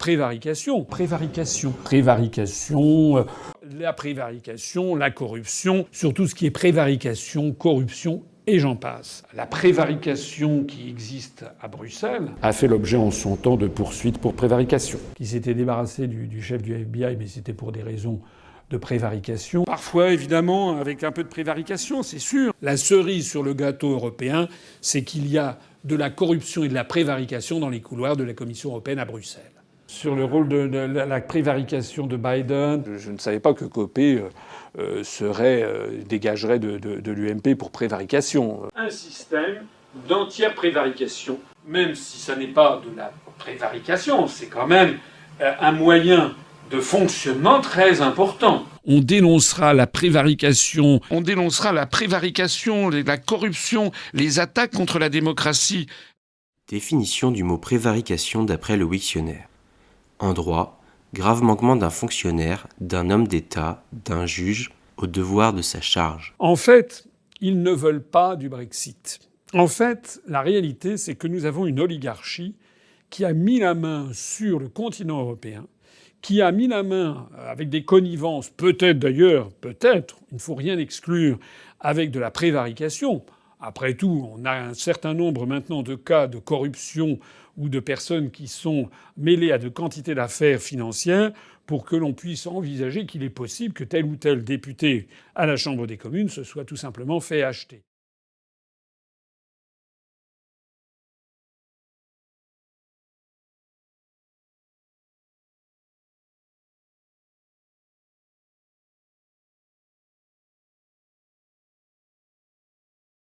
prévarication, la prévarication, la corruption, sur tout ce qui est prévarication, corruption, et j'en passe. La prévarication qui existe à Bruxelles a fait l'objet en son temps de poursuites pour prévarication. Qui s'était débarrassé du chef du FBI, mais c'était pour des raisons de prévarication. Parfois, évidemment, avec un peu de prévarication, c'est sûr. La cerise sur le gâteau européen, c'est qu'il y a de la corruption et de la prévarication dans les couloirs de la Commission européenne à Bruxelles. Sur le rôle de la prévarication de Biden, je ne savais pas que Copé dégagerait de l'UMP pour prévarication. Un système d'entière prévarication, même si ça n'est pas de la prévarication, c'est quand même un moyen de fonctionnement très important. On dénoncera la prévarication, la corruption, les attaques contre la démocratie. Définition du mot prévarication d'après le Wiktionnaire. En droit, grave manquement d'un fonctionnaire, d'un homme d'État, d'un juge, au devoir de sa charge. En fait, ils ne veulent pas du Brexit. En fait, la réalité, c'est que nous avons une oligarchie qui a mis la main sur le continent européen, qui a mis la main avec des connivences, peut-être, il ne faut rien exclure, avec de la prévarication. Après tout, on a un certain nombre maintenant de cas de corruption ou de personnes qui sont mêlées à de quantités d'affaires financières pour que l'on puisse envisager qu'il est possible que tel ou tel député à la Chambre des communes se soit tout simplement fait acheter.